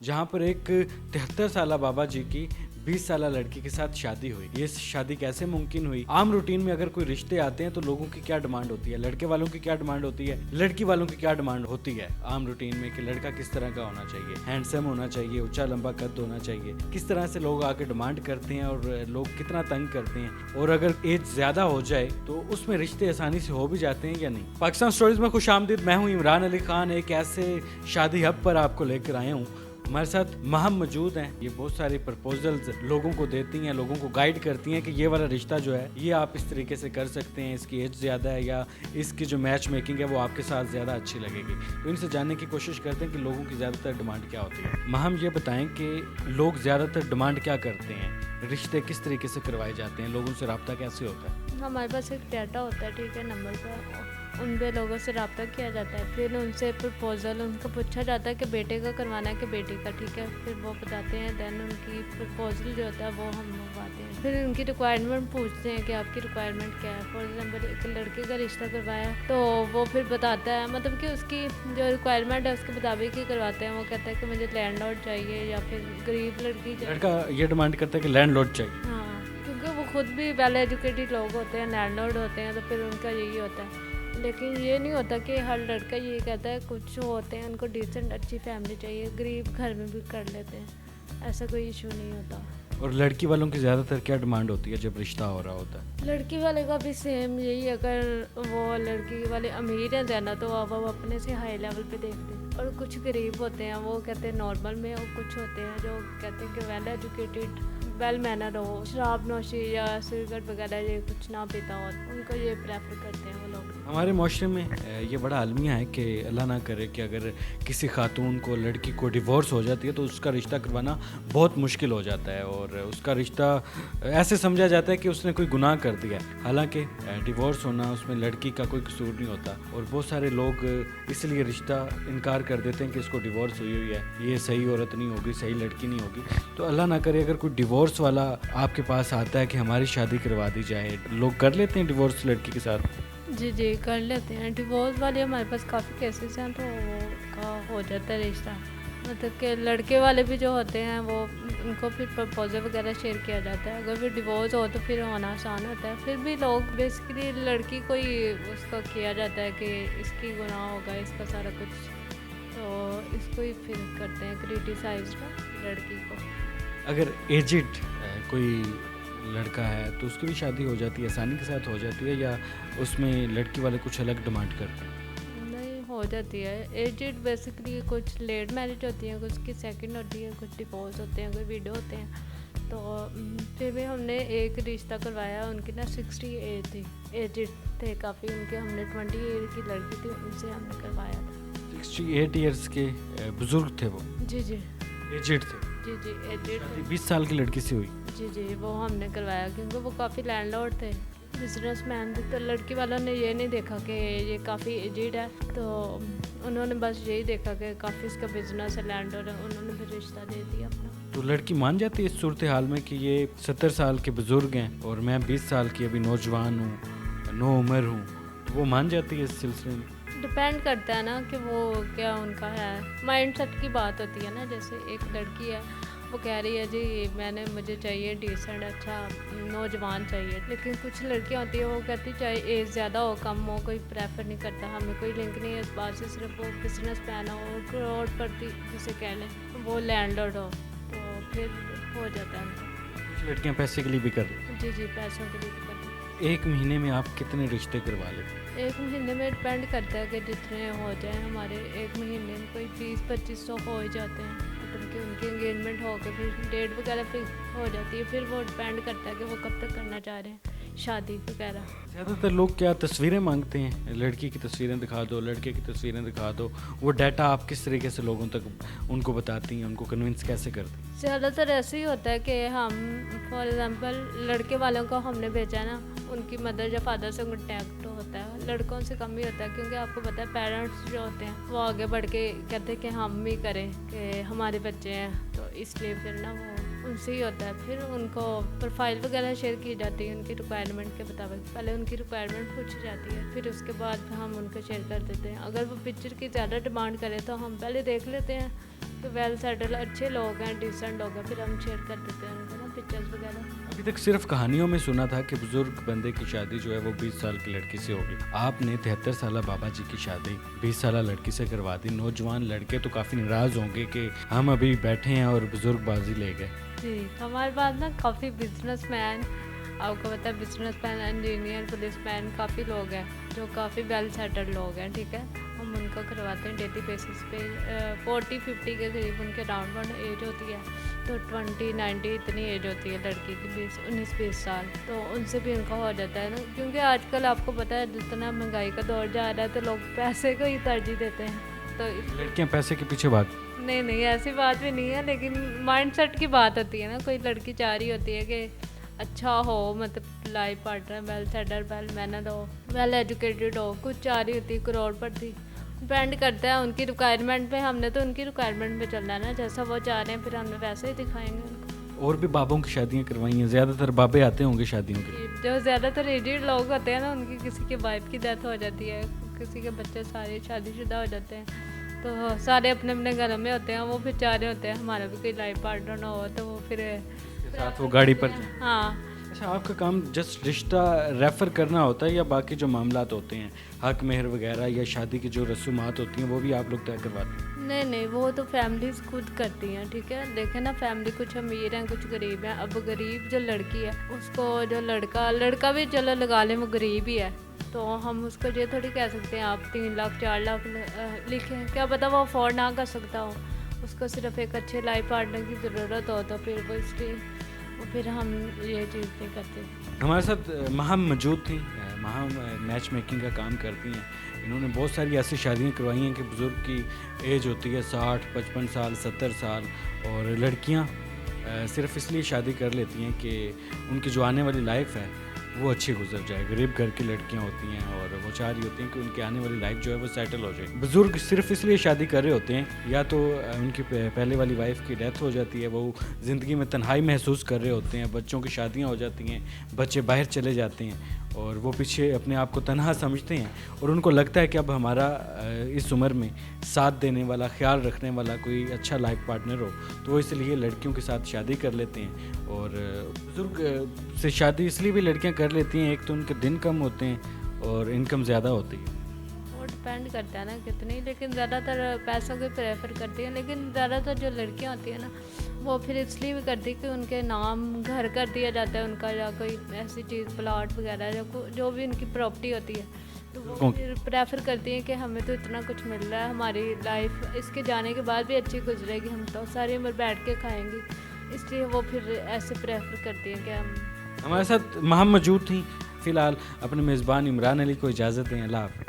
जहाँ पर एक 73 साल बाबा जी की 20 साल लड़की के साथ शादी हुई। ये शादी कैसे मुमकिन हुई? आम रूटीन में अगर कोई रिश्ते आते हैं तो लोगों की क्या डिमांड होती है, लड़के वालों की क्या डिमांड होती है, लड़की वालों की क्या डिमांड होती है आम रूटीन में कि लड़का किस तरह का होना चाहिए, हैंडसम होना चाहिए, ऊंचा लंबा कद होना चाहिए, किस तरह से लोग आके डिमांड करते हैं और लोग कितना तंग करते हैं, और अगर एज ज्यादा हो जाए तो उसमें रिश्ते आसानी से हो भी जाते हैं या नहीं। पाकिस्तान स्टोरीज में खुशामदीद। मैं हूँ इमरान अली खान, एक ऐसे शादी हब पर आपको लेकर आया हूँ। हमारे साथ महम मौजूद हैं। ये बहुत सारे प्रपोजल्स लोगों को देती हैं, लोगों को गाइड करती हैं कि ये वाला रिश्ता जो है ये आप इस तरीके से कर सकते हैं, इसकी एज ज़्यादा है या इसकी जो मैच मेकिंग है वो आपके साथ ज़्यादा अच्छी लगेगी। तो इनसे जानने की कोशिश करते हैं कि लोगों की ज़्यादातर डिमांड क्या होती है। महम ये बताएं कि लोग ज़्यादातर डिमांड क्या करते हैं, रिश्ते किस तरीके से करवाए जाते हैं, लोगों से रब्ता कैसे होता है? हमारे पास एक डाटा होता है, ठीक है, नंबर का, उन पे लोगों से रब्ता किया जाता है। फिर उनसे प्रपोजल उनको पूछा जाता है कि बेटे का करवाना है कि बेटी का, ठीक है। फिर वो बताते हैं, देन उनकी प्रपोजल जो होता है वो हम मंगवाते हैं। फिर उनकी रिक्वायरमेंट पूछते हैं कि आपकी रिक्वायरमेंट क्या है। फॉर एग्जाम्पल एक लड़के का रिश्ता करवाया तो वो फिर बताता है, मतलब कि उसकी जो रिक्वायरमेंट है उसके मुताबिक ही करवाते हैं। वो कहता है कि मुझे लैंडलॉर्ड चाहिए या फिर गरीब लड़की चाहिए। लड़का ये डिमांड करता है कि लैंडलॉर्ड चाहिए। हाँ, क्योंकि वो खुद भी वेल एजुकेटेड लोग होते हैं, लैंडलॉर्ड होते हैं, तो फिर उनका यही होता है। लेकिन ये नहीं होता कि हर लड़का ये कहता है, कुछ होते हैं उनको डिसेंट अच्छी फैमिली चाहिए, गरीब घर में भी कर लेते हैं, ऐसा कोई इशू नहीं होता। और लड़की वालों की ज़्यादातर क्या डिमांड होती है जब रिश्ता हो रहा होता है? लड़की वाले का भी सेम यही है। अगर वो लड़की वाले अमीर हैं ज़्यादा तो अब वो अपने से हाई लेवल पे देखते हैं, और कुछ गरीब होते हैं वो कहते हैं नॉर्मल में, और कुछ होते हैं जो कहते हैं कि वेल एजुकेटेड, वेल मैनर हो, शराब नोशी या सिगरेट वगैरह ये कुछ ना पीता हो, उनको ये प्रेफर करते हैं वो लोग। हमारे माशरे में ये बड़ा अलमिया है कि अल्लाह ना करे कि अगर किसी खातून को, लड़की को डिवोर्स हो जाती है तो उसका रिश्ता करवाना बहुत मुश्किल हो जाता है, और उसका रिश्ता ऐसे समझा जाता है कि उसने कोई गुनाह कर दिया है। हालांकि डिवोर्स होना उसमें लड़की का कोई कसूर नहीं होता, और बहुत सारे लोग इसलिए रिश्ता इनकार कर देते हैं कि इसको डिवोर्स हुई है, ये सही औरत नहीं होगी, सही लड़की नहीं होगी। तो अल्लाह ना करे अगर कोई डिवोर्स वाला आपके पास आता है कि हमारी शादी करवा दी जाए, लोग कर लेते हैं डिवोर्स लड़की के साथ? जी जी, कर लेते हैं। डिवोर्स वाले हमारे पास काफ़ी केसेस हैं, तो वो का हो जाता है रिश्ता। मतलब कि लड़के वाले भी जो होते हैं वो उनको फिर प्रपोजल वगैरह शेयर किया जाता है। अगर फिर डिवोर्स हो तो फिर होना आसान होता है। फिर भी लोग बेसिकली लड़की को ही उसका किया जाता है कि इसकी गुनाह होगा, इसका सारा कुछ, तो इसको ही फिर करते हैं क्रिटिसाइज लड़की को। अगर एजिड कोई लड़का है तो उसकी भी शादी हो जाती है, आसानी के साथ हो जाती है, या उसमें लड़की वाले कुछ अलग डिमांड करते हैं? नहीं, हो जाती है। एजेड बेसिकली कुछ लेट मैरिज होती है, कुछ की सेकंड होती है, कुछ डिवोर्स होते हैं, कोई विडो होते हैं। तो फिर भी हमने एक रिश्ता करवाया, उनकी ना 60 एज थी, एजेड थे काफ़ी। उनके हमने 20 ईयर की लड़की थी, उनसे हमने करवाया था। 68 ईयर्स के बुजुर्ग थे वो? जी जी, एजिड थे? जी जी, एजेड। 20 साल की लड़की से हुई? जी जी, वो हमने करवाया क्योंकि वो काफ़ी लैंडलॉर्ड थे, बिजनेसमैन थे। तो लड़की वालों ने ये नहीं देखा कि ये काफ़ी एजिड है, तो उन्होंने बस यही देखा कि काफ़ी इसका बिजनेस है, लैंडलॉर्ड है, उन्होंने फिर रिश्ता दे दिया अपना। तो लड़की मान जाती है इस सूरत हाल में कि ये 70 साल के बुजुर्ग हैं और मैं 20 साल की अभी नौजवान हूँ, नो उम्र हूँ, तो वो मान जाती है इस सिलसिले में? डिपेंड करता है ना कि वो क्या उनका है, माइंडसेट की बात होती है ना। जैसे एक लड़की है, वो कह रही है जी मुझे चाहिए डिसेंट, अच्छा नौजवान चाहिए। लेकिन कुछ लड़कियां होती है वो कहती चाहे एज ज़्यादा हो कम हो, कोई प्रेफर नहीं करता, हमें कोई लिंक नहीं है इस बात से, सिर्फ वो बिजनेस मैन हो, करोड़पति जिसे कह लें, वो लैंडलॉर्ड हो, तो फिर हो जाता है उनका। कुछ लड़कियाँ पैसे के लिए भी कर रही हैं। जी जी, पैसों के लिए भी करते हैं। एक महीने में आप कितने रिश्ते करवा लेते हैं? एक महीने में डिपेंड करता है कि जितने हो जाए। हमारे एक महीने में कोई 20-25 हो ही जाते हैं, मतलब कि उनकी एंगेजमेंट हो के फिर डेट वगैरह फिक्स हो जाती है। फिर वो डिपेंड करता है कि वो कब तक करना चाह रहे हैं शादी वगैरह। ज़्यादातर लोग क्या तस्वीरें मांगते हैं, लड़की की तस्वीरें दिखा दो, लड़के की तस्वीरें दिखा दो, वो डाटा आप किस तरीके से लोगों तक उनको बताती हैं, उनको कन्विंस कैसे करती हैं? ज़्यादातर ऐसे ही होता है कि हम फॉर एग्ज़ाम्पल लड़के वालों को हमने भेजा ना, उनकी मदर या फादर से कॉन्टैक्ट होता है, लड़कों से कम ही होता है, क्योंकि आपको पता है पेरेंट्स जो होते हैं वो आगे बढ़ के कहते हैं कि हम ही करें, कि हमारे बच्चे हैं, तो इसलिए फिर ना वो उनसे ही होता है। फिर उनको प्रोफाइल वगैरह शेयर की जाती है उनकी रिक्वायरमेंट के मुताबिक। पहले उनकी रिक्वायरमेंट पूछी जाती है, फिर उसके बाद हम उनको शेयर कर देते हैं। अगर वो पिक्चर की ज़्यादा डिमांड करें तो हम पहले देख लेते हैं तो वेल सेटल अच्छे लोग हैं, डिसेंट लोग हैं, फिर हम शेयर कर देते हैं उनको ना पिक्चर्स वगैरह। अभी तक सिर्फ कहानियों में सुना था कि बुजुर्ग बंदे की शादी जो है वो 20 साल की लड़की से होगी। आपने 73 साल बाबा जी की शादी 20 साल लड़की से करवा दी। नौजवान लड़के तो काफ़ी नाराज़ होंगे कि हम अभी बैठे हैं और बुजुर्ग बाजी ले गए। जी, हमारे पास ना काफ़ी बिजनेसमैन, आपको पता है बिजनेसमैन, इंजीनियर, पुलिसमैन काफ़ी लोग हैं जो काफ़ी वेल सेटल्ड लोग हैं, ठीक है। हम उनको करवाते हैं डेली बेसिस पे। 40-50 के करीब उनके राउंड वन एज होती है, तो 20-90 इतनी एज होती है लड़की की, 19-20 साल, तो उनसे भी उनका हो जाता है ना। क्योंकि आजकल आपको पता है जितना महंगाई का दौर जा रहा है तो लोग पैसे को ही तरजीह देते हैं, तो लड़कियां पैसे के पीछे भाग। नहीं ऐसी बात भी नहीं है, लेकिन माइंडसेट की बात होती है ना। कोई लड़की चाह रही होती है कि अच्छा हो, मतलब life partner well settle, well manner हो, वेल एजुकेटेड हो, कुछ चाह रही होती है करोड़पति। डिपेंड करता है उनकी रिक्वायरमेंट पे। हमने तो उनकी रिक्वायरमेंट पे चलना है ना, जैसा वो चाह रहे हैं फिर हमने वैसे ही दिखाएंगे उनको। और भी बाबों की शादियां करवाई हैं, ज़्यादातर बाबे आते होंगे शादियों के लिए। जो ज़्यादातर एजेड लोग होते हैं ना, उनकी किसी के वाइफ की डेथ हो जाती है, किसी के बच्चे सारे शादीशुदा हो जाते हैं, तो सारे अपने अपने घर में होते हैं। वो फिर चाह रहे होते हैं हमारा भी कोई लाइफ पार्टनर ना हो, तो वो फिर साथ वो गाड़ी पर। हाँ। अच्छा, आपका काम जस्ट रिश्ता रेफ़र करना होता है या बाकी जो मामलात होते हैं हक मेहर वगैरह या शादी की जो रसूमात होती हैं वो भी आप लोग तय करवाते हैं? नहीं, वो तो फैमिलीज खुद करती हैं, ठीक है। देखें ना, फैमिली कुछ अमीर हैं कुछ गरीब हैं। अब गरीब जो लड़की है उसको जो लड़का भी चलो लगा लें वो गरीब ही है, तो हम उसको ये थोड़ी कह सकते हैं आप 3 लाख 4 लाख लिखें, क्या पता वो अफोर्ड ना कर सकता हो। उसको सिर्फ एक अच्छे लाइफ पार्टनर की ज़रूरत हो, तो फिर वो इसलिए फिर हम ये चीज़ नहीं करते। हमारे साथ महम मौजूद थी। महम मैच मेकिंग का काम करती हैं। इन्होंने बहुत सारी ऐसी शादियां करवाई हैं कि बुज़ुर्ग की एज होती है 60-55 साल 70 साल, और लड़कियां सिर्फ इसलिए शादी कर लेती हैं कि उनकी जो आने वाली लाइफ है वो अच्छी गुजर जाए। गरीब घर की लड़कियां होती हैं और वो चाह रही होती हैं कि उनकी आने वाली लाइफ जो है वो सेटल हो जाए। बुज़ुर्ग सिर्फ इसलिए शादी कर रहे होते हैं या तो उनकी पहले वाली वाइफ की डेथ हो जाती है, वो ज़िंदगी में तन्हाई महसूस कर रहे होते हैं, बच्चों की शादियां हो जाती हैं, बच्चे बाहर चले जाते हैं और वो पीछे अपने आप को तन्हा समझते हैं, और उनको लगता है कि अब हमारा इस उम्र में साथ देने वाला, ख्याल रखने वाला कोई अच्छा लाइफ पार्टनर हो, तो वो इसलिए लड़कियों के साथ शादी कर लेते हैं। और बुज़ुर्ग से शादी इसलिए भी लड़कियां कर लेती हैं, एक तो उनके दिन कम होते हैं और इनकम ज़्यादा होती है। वो डिपेंड करता है ना कितनी, लेकिन ज़्यादातर पैसों को प्रेफर करती है। लेकिन ज़्यादातर जो लड़कियां होती हैं ना, वो फिर इसलिए भी करती है कि उनके नाम घर कर दिया जाता है उनका, या कोई ऐसी चीज़ प्लॉट वगैरह जो भी उनकी प्रॉपर्टी होती है, तो वो फिर प्रेफर करती हैं कि हमें तो इतना कुछ मिल रहा है, हमारी लाइफ इसके जाने के बाद भी अच्छी गुजरेगी, हम तो सारी उम्र बैठ के खाएंगे, इसलिए वो फिर ऐसे प्रेफर करती हैं कि हम। हमारे साथ महम मौजूद थी। फ़िलहाल अपने मेज़बान इमरान अली को इजाज़त दें। अल्लाह हाफ़िज़।